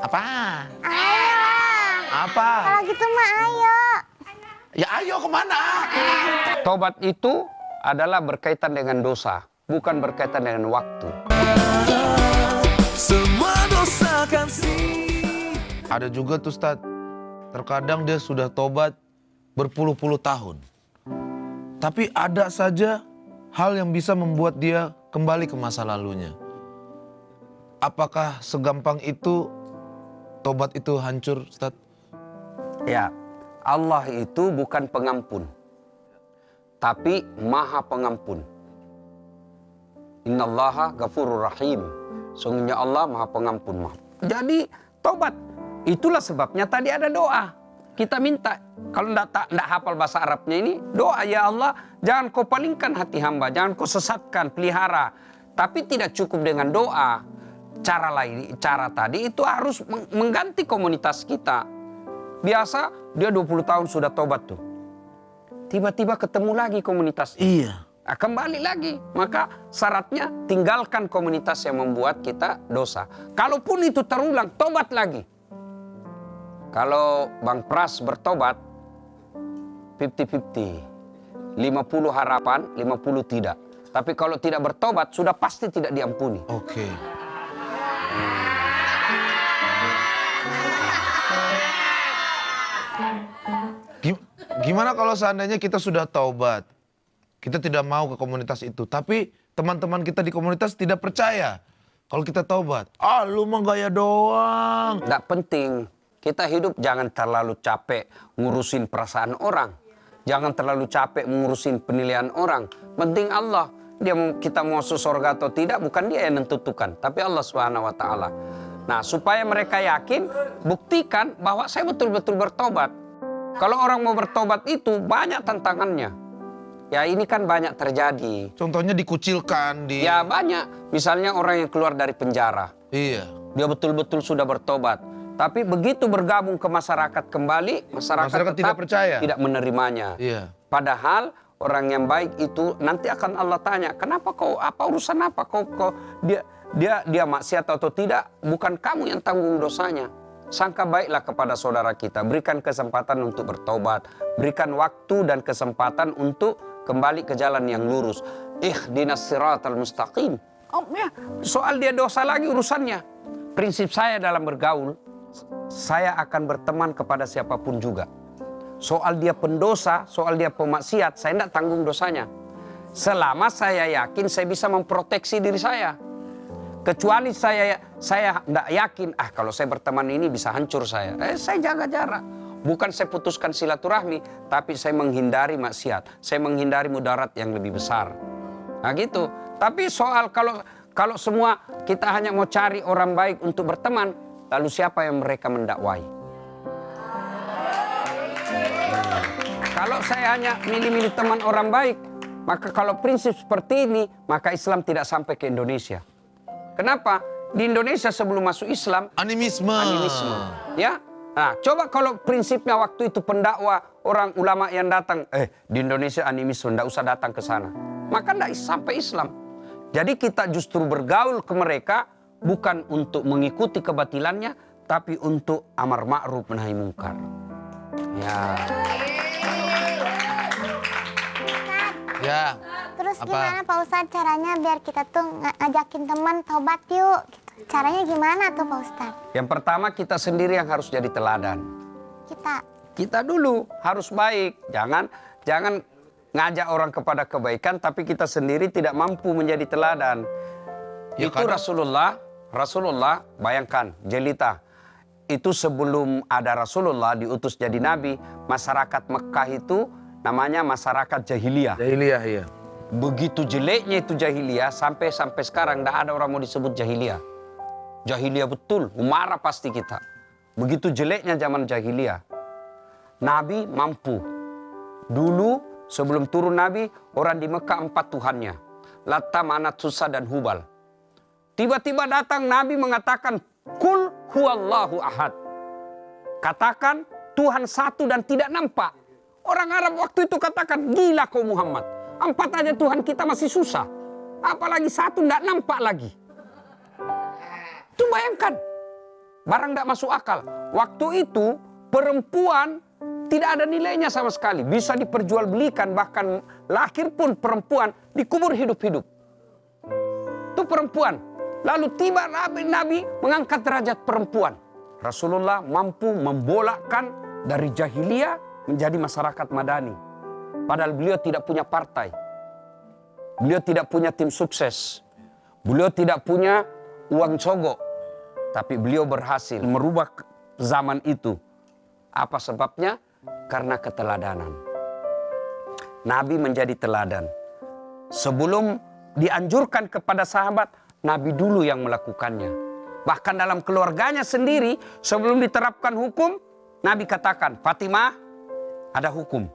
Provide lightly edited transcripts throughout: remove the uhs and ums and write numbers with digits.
Apa? Ayo. Apa? Kalau gitu mah ayo. Ya ayo kemana? Tobat itu adalah berkaitan dengan dosa, bukan berkaitan dengan waktu. Semua dosa kan Ada juga tuh Ustaz, terkadang dia sudah tobat berpuluh-puluh tahun. Tapi ada saja hal yang bisa membuat dia kembali ke masa lalunya. Apakah segampang itu tobat itu hancur, Ustaz? Ya, Allah itu bukan pengampun, tapi Maha Pengampun. Innallaha ghafurur rahim. Sungguhnya Allah Maha Pengampun. Jadi tobat, itulah sebabnya tadi ada doa. Kita minta, kalau tidak hafal bahasa Arabnya ini, doa, ya Allah, jangan kau palingkan hati hamba, jangan kau sesatkan, pelihara. Tapi tidak cukup dengan doa. Cara tadi itu harus mengganti komunitas kita. Biasa dia 20 tahun sudah tobat tuh. Tiba-tiba ketemu lagi komunitas. Iya. Nah, kembali lagi. Maka syaratnya tinggalkan komunitas yang membuat kita dosa. Kalaupun itu terulang, tobat lagi. Kalau Bang Pras bertobat, 50-50. 50 harapan, 50 tidak. Tapi kalau tidak bertobat, sudah pasti tidak diampuni. Oke. Gimana kalau seandainya kita sudah taubat, kita tidak mau ke komunitas itu, tapi teman-teman kita di komunitas tidak percaya kalau kita taubat. Ah, lu mah gaya doang. Tidak penting. Kita hidup jangan terlalu capek ngurusin perasaan orang. Jangan terlalu capek ngurusin penilaian orang. Penting Allah. Kita mau masuk surga atau tidak, bukan dia yang menentukan, tapi Allah Subhanahu wa taala. Nah, supaya mereka yakin, buktikan bahwa saya betul-betul bertobat. Kalau orang mau bertobat itu banyak tantangannya. Ya ini kan banyak terjadi. Contohnya dikucilkan. Ya banyak. Misalnya orang yang keluar dari penjara. Iya. Dia betul-betul sudah bertobat. Tapi begitu bergabung ke masyarakat kembali, masyarakat tidak percaya. Tidak menerimanya. Iya. Padahal orang yang baik itu nanti akan Allah tanya, kenapa kau, apa urusan apa kau dia maksiat atau tidak, bukan kamu yang tanggung dosanya. Sangka baiklah kepada saudara kita, berikan kesempatan untuk bertobat, berikan waktu dan kesempatan untuk kembali ke jalan yang lurus. Ihdinas siratal mustaqim. Oh, ya. Soal dia dosa lagi urusannya. Prinsip saya dalam bergaul, saya akan berteman kepada siapapun juga. Soal dia pendosa, soal dia pemaksiat, saya tidak tanggung dosanya. Selama saya yakin saya bisa memproteksi diri saya. Kecuali saya tidak yakin, kalau saya berteman ini bisa hancur saya. Saya jaga jarak. Bukan saya putuskan silaturahmi, tapi saya menghindari maksiat. Saya menghindari mudarat yang lebih besar. Nah gitu. Tapi soal kalau semua kita hanya mau cari orang baik untuk berteman, lalu siapa yang mereka mendakwai? Kalau saya hanya milih-milih teman orang baik, maka kalau prinsip seperti ini, maka Islam tidak sampai ke Indonesia. Kenapa? Di Indonesia sebelum masuk Islam, Animisme. Ya. Nah, coba kalau prinsipnya waktu itu pendakwa orang ulama yang datang, di Indonesia animisme, tidak usah datang ke sana. Maka tidak sampai Islam. Jadi kita justru bergaul ke mereka bukan untuk mengikuti kebatilannya, tapi untuk amar ma'ruf nahi mungkar. Ya. Ya. Terus Apa? gimana Pak Ustadz caranya biar kita tuh ngajakin teman tobat yuk? Gitu. Caranya gimana tuh Pak Ustadz? Yang pertama kita sendiri yang harus jadi teladan. Kita dulu harus baik. Jangan ngajak orang kepada kebaikan tapi kita sendiri tidak mampu menjadi teladan. Ya, itu Rasulullah bayangkan jelita. Itu sebelum ada Rasulullah diutus jadi nabi, masyarakat Mekah itu namanya masyarakat jahiliyah. Jahiliyah, iya. Begitu jeleknya itu jahiliyah sampai sekarang tidak ada orang mau disebut jahiliyah. Jahiliyah betul, marah pasti kita. Begitu jeleknya zaman jahiliyah. Nabi mampu. Dulu sebelum turun Nabi, orang di Mekah 4 Tuhannya. Latta, Manat, Susa, dan Hubal. Tiba-tiba datang Nabi mengatakan, Kul huwallahu ahad. Katakan Tuhan satu dan tidak nampak. Orang Arab waktu itu katakan, gila kau Muhammad. 4 aja Tuhan kita masih susah. Apalagi 1 tidak nampak lagi. Itu bayangkan. Barang tidak masuk akal. Waktu itu perempuan tidak ada nilainya sama sekali. Bisa diperjualbelikan, bahkan lahir pun perempuan dikubur hidup-hidup. Itu perempuan. Lalu tiba Nabi mengangkat derajat perempuan. Rasulullah mampu membolakkan dari jahiliyah menjadi masyarakat madani. Padahal beliau tidak punya partai. Beliau tidak punya tim sukses. Beliau tidak punya uang cogok. Tapi beliau berhasil merubah zaman itu. Apa sebabnya? Karena keteladanan. Nabi menjadi teladan. Sebelum dianjurkan kepada sahabat, Nabi dulu yang melakukannya. Bahkan dalam keluarganya sendiri, sebelum diterapkan hukum, Nabi katakan, Fatimah, ada hukum.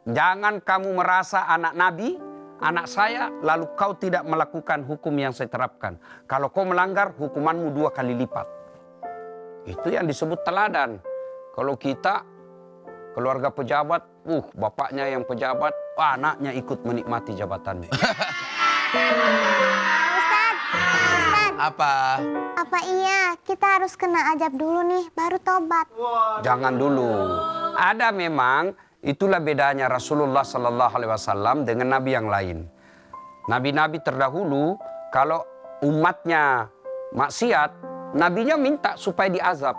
Jangan kamu merasa anak Nabi, anak saya, lalu kau tidak melakukan hukum yang saya terapkan. Kalau kau melanggar, hukumanmu 2 kali lipat. Itu yang disebut teladan. Kalau kita, keluarga pejabat, bapaknya yang pejabat, anaknya ikut menikmati jabatannya. Ustaz, Apa? apa iya kita harus kena azab dulu nih baru tobat? Jangan dulu. Ada memang, itulah bedanya Rasulullah Sallallahu Alaihi Wasallam dengan Nabi yang lain. Nabi-nabi terdahulu, kalau umatnya maksiat, nabinya minta supaya diazab.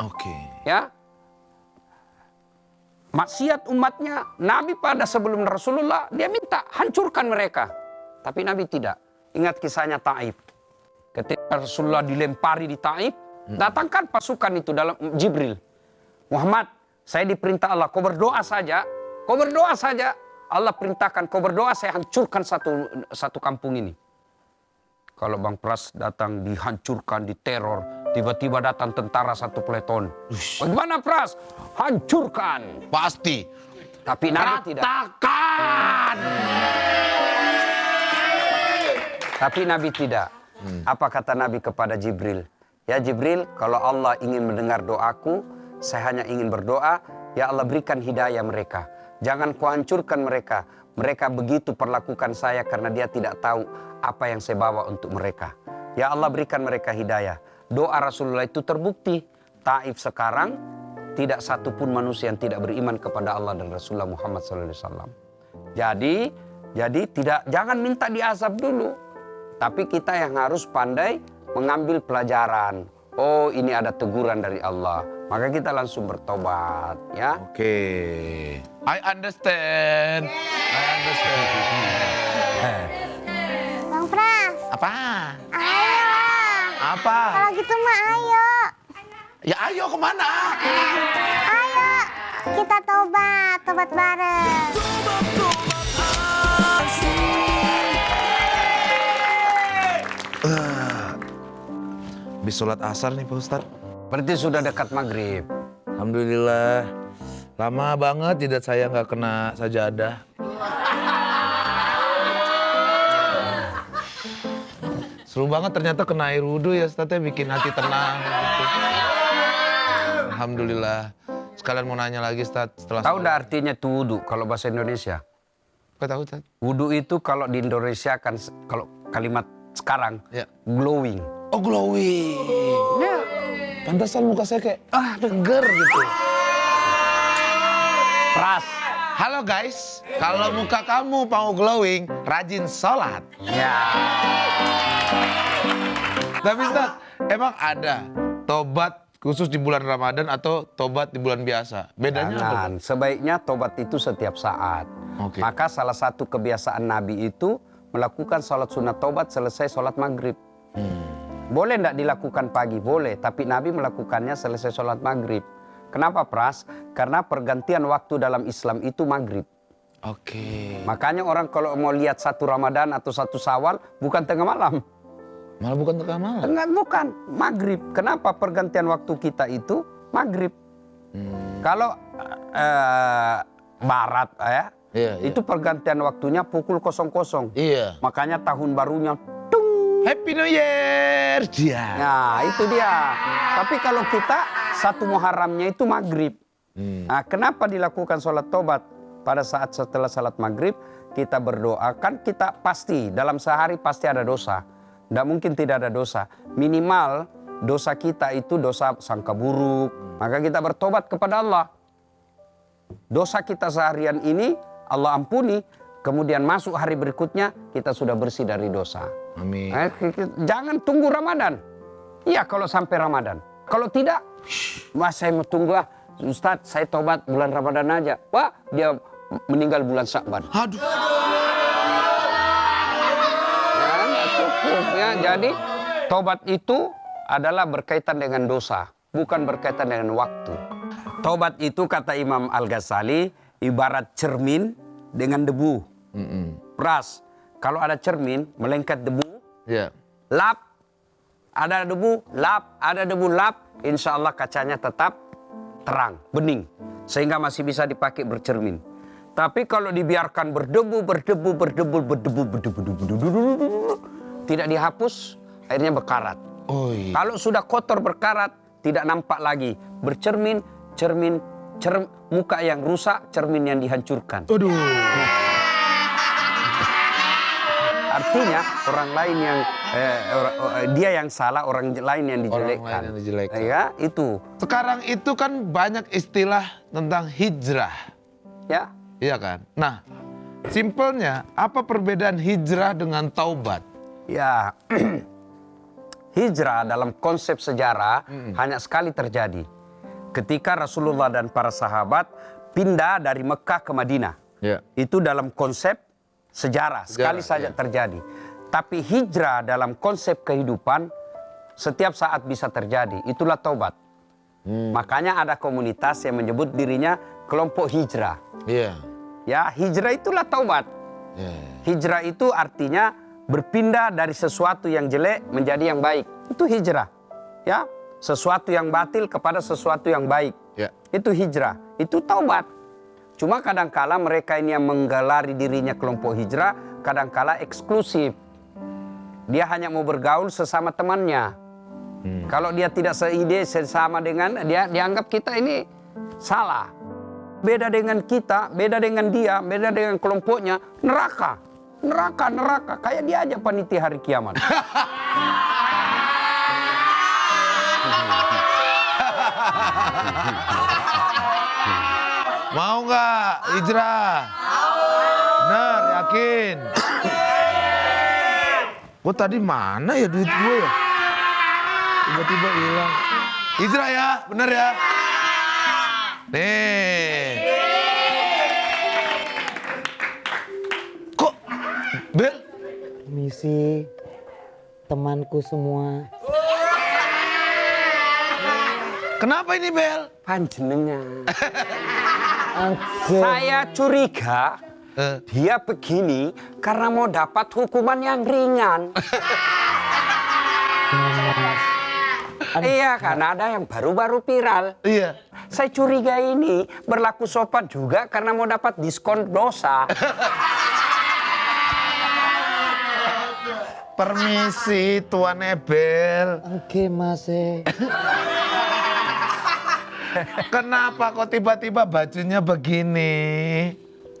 Oke. Ya, maksiat umatnya, Nabi pada sebelum Rasulullah, dia minta hancurkan mereka. Tapi Nabi tidak. Ingat kisahnya Taif. Ketika Rasulullah dilempari di Taif, datangkan pasukan itu dalam Jibril. Muhammad, saya diperintah Allah, kau berdoa saja. Kau berdoa saja. Allah perintahkan, kau berdoa, saya hancurkan satu kampung ini. Kalau Bang Pras datang dihancurkan, diteror. Tiba-tiba datang tentara 1 peleton. Bagaimana Pras? Hancurkan. Pasti. Tapi Nabi tidak. Ratakan. Tapi Nabi tidak. Apa kata Nabi kepada Jibril? Ya Jibril, kalau Allah ingin mendengar doaku, saya hanya ingin berdoa, ya Allah berikan hidayah mereka. Jangan kau hancurkan mereka. Mereka begitu perlakukan saya karena dia tidak tahu apa yang saya bawa untuk mereka. Ya Allah berikan mereka hidayah. Doa Rasulullah itu terbukti. Taif sekarang tidak satu pun manusia yang tidak beriman kepada Allah dan Rasulullah Muhammad SAW. Jadi jangan minta diazab dulu. Tapi kita yang harus pandai mengambil pelajaran. Oh, ini ada teguran dari Allah. Maka kita langsung bertobat, ya. Oke. I understand. Bang Pras, Apa? ayo. Apa? Kalau gitu mah ayo. Ya ayo kemana? Ayo, kita tobat bareng. Habis sholat asar nih Pak Ustadz. Berarti sudah dekat maghrib. Alhamdulillah. Lama banget jidat saya nggak kena sajadah. Seru banget ternyata kena air wudhu ya Ustadz, bikin hati tenang. Gitu. Alhamdulillah. Sekalian mau nanya lagi Ustadz setelah Tahu enggak artinya itu wudu kalau bahasa Indonesia? Kau tahu Ustadz? Wudu itu kalau di Indonesia kan kalau kalimat sekarang Ya. glowing. Oh glowing. Ya. Pantesan muka saya kayak seger gitu. Pras. Halo guys, kalau muka kamu mau glowing, rajin sholat. Ya. Tapi Ustadz, emang ada tobat khusus di bulan Ramadan atau tobat di bulan biasa? Bedanya apa? Jangan. Sebaiknya tobat itu setiap saat. Oke. Maka salah satu kebiasaan Nabi itu melakukan sholat sunat tobat selesai sholat maghrib. Boleh tidak dilakukan pagi? Boleh. Tapi Nabi melakukannya selesai sholat maghrib. Kenapa Pras? Karena pergantian waktu dalam Islam itu maghrib. Oke. Makanya orang kalau mau lihat 1 Ramadan atau 1 Syawal bukan tengah malam. Malah bukan tengah malam. Bukan, maghrib. Kenapa pergantian waktu kita itu maghrib? Kalau barat ya, Iya, itu pergantian waktunya pukul 00. Iya. Makanya tahun barunya Happy New Year. Dia. nah itu dia. Tapi kalau kita 1 Muharramnya itu maghrib. Nah, kenapa dilakukan sholat tobat? Pada saat setelah sholat maghrib kita berdoa. Kan kita pasti dalam sehari pasti ada dosa. Tidak mungkin tidak ada dosa. Minimal dosa kita itu dosa sangka buruk. Maka kita bertobat kepada Allah. Dosa kita seharian ini Allah ampuni. Kemudian masuk hari berikutnya kita sudah bersih dari dosa. Amin. Jangan tunggu Ramadan. Iya kalau sampai Ramadan. Kalau tidak, wah saya mau tunggu Ustadz, saya tobat bulan Ramadan aja. Wah, dia meninggal bulan Sya'ban. Aduh. Ya, nggak cukup ya. Jadi tobat itu adalah berkaitan dengan dosa, bukan berkaitan dengan waktu. Tobat itu kata Imam Al-Ghazali ibarat cermin dengan debu. Peras. Kalau ada cermin melengket debu, Ya. lap, ada debu, lap, ada debu, lap, insya Allah kacanya tetap terang, bening. Sehingga masih bisa dipakai bercermin. Tapi kalau dibiarkan berdebu, tidak dihapus, akhirnya berkarat. Oh iya. Kalau sudah kotor berkarat, tidak nampak lagi. Bercermin, muka yang rusak, cermin yang dihancurkan. Aduh. Artinya orang lain yang dia yang salah, orang lain yang dijelekkan. Orang lain yang dijelekkan. Ya, itu. Sekarang itu kan banyak istilah tentang hijrah. Ya. Iya kan? Nah, simpelnya apa perbedaan hijrah dengan taubat? Ya. Hijrah dalam konsep sejarah hanya sekali terjadi. Ketika Rasulullah dan para sahabat pindah dari Mekah ke Madinah. Ya. Itu dalam konsep sejarah sekali saja ya. terjadi. Tapi hijrah dalam konsep kehidupan setiap saat bisa terjadi. Itulah taubat. Makanya ada komunitas yang menyebut dirinya kelompok hijrah. Iya. Ya, hijrah itulah taubat. Ya. Hijrah itu artinya berpindah dari sesuatu yang jelek menjadi yang baik. Itu hijrah. Ya, sesuatu yang batil kepada sesuatu yang baik. Ya. Itu hijrah. Itu taubat. Cuma kadangkala mereka ini yang menggelari dirinya kelompok hijrah, kadangkala eksklusif. Dia hanya mau bergaul sesama temannya. Kalau dia tidak seide sesama dengan dia, dianggap kita ini salah. Beda dengan kita, beda dengan dia, beda dengan kelompoknya, neraka. Neraka. Kayak dia aja panitia hari kiamat. Mau nggak hijrah? Bener, yakin? Gue tadi mana ya duit gue ya? Tiba-tiba hilang. Hijrah ya, bener ya? Nih. Kok, Bel? Misi temanku semua. Kenapa ini Bel? Panjenengan. Oke. Saya curiga dia begini karena mau dapat hukuman yang ringan. Iya kan, ada yang baru-baru viral. Iya. Saya curiga ini berlaku sopan juga karena mau dapat diskon dosa. Permisi Tuan Ebel. Oke Mas. Kenapa kok tiba-tiba bajunya begini?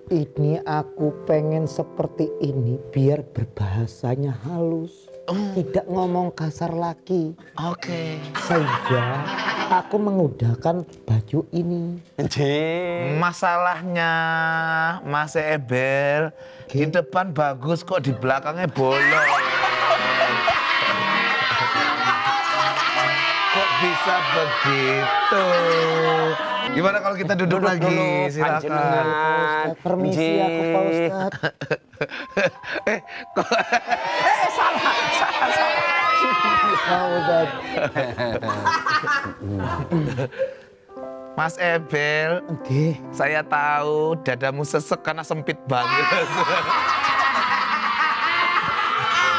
Ini aku pengen seperti ini biar berbahasanya halus. Tidak ngomong kasar lagi. Oke. Sehingga aku mengudahkan baju ini. Masalahnya Mas Ebel di depan bagus kok di belakangnya bolong. Kok bisa begitu? Gimana kalau kita duduk lagi? Dulu, Silakan. panjenengan. Permisi aku Pak Ustadz. Salah. Pak Ustadz. Mas Ebel, Oke. saya tahu dadamu sesek karena sempit banget.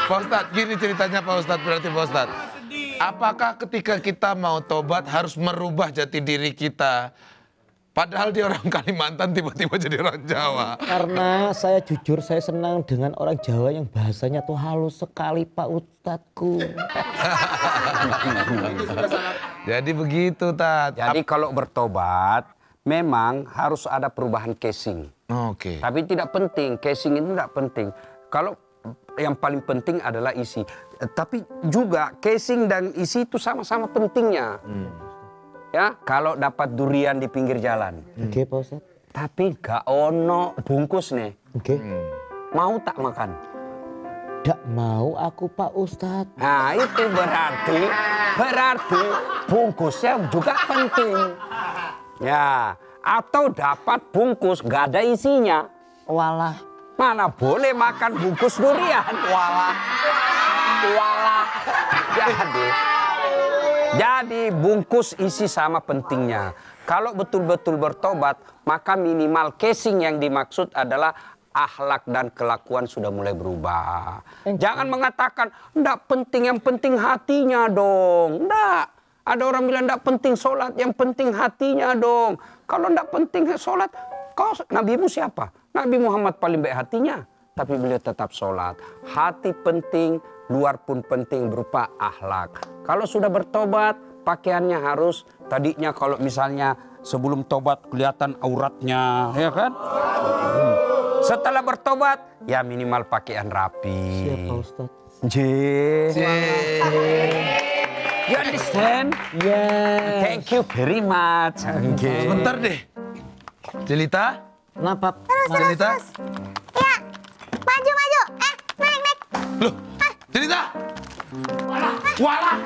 Pak Ustadz, gini ceritanya Pak Ustadz, berarti Pak Ustadz. Apakah ketika kita mau tobat harus merubah jati diri kita? Padahal dia orang Kalimantan tiba-tiba jadi orang Jawa. Karena saya jujur saya senang dengan orang Jawa yang bahasanya tuh halus sekali Pak Ustadzku. Jadi begitu Tat. Jadi kalau bertobat memang harus ada perubahan casing. Oke. Tapi tidak penting, casing itu tidak penting. Kalau yang paling penting adalah isi. Tapi juga casing dan isi itu sama-sama pentingnya. Ya, kalau dapat durian di pinggir jalan, Oke, Pak Ustadz. tapi gak ono bungkus nih, Oke. mau tak makan? Ndak mau aku, Pak Ustadz. Nah itu berarti bungkusnya juga penting. Ya, atau dapat bungkus gak ada isinya. Walah. Mana boleh makan bungkus durian. Walah. Jadi bungkus isi sama pentingnya. Kalau betul-betul bertobat, maka minimal casing yang dimaksud adalah akhlak dan kelakuan sudah mulai berubah. Jangan mengatakan, enggak penting, yang penting hatinya dong. Enggak. Ada orang bilang enggak penting sholat, yang penting hatinya dong. Kalau enggak penting sholat, nabimu siapa? Nabi Muhammad paling baik hatinya. Tapi beliau tetap sholat. Hati penting, luar pun penting berupa akhlak. Kalau sudah bertobat, pakaiannya harus, tadinya kalau misalnya sebelum tobat kelihatan auratnya, ya kan? Setelah bertobat, ya minimal pakaian rapi. Siap, Pak Ustadz. You understand? Yes. Thank you very much. Sebentar deh. Jelita? Kenapa? Jelita? Ya, maju. Naik. Loh, Jelita? Walah.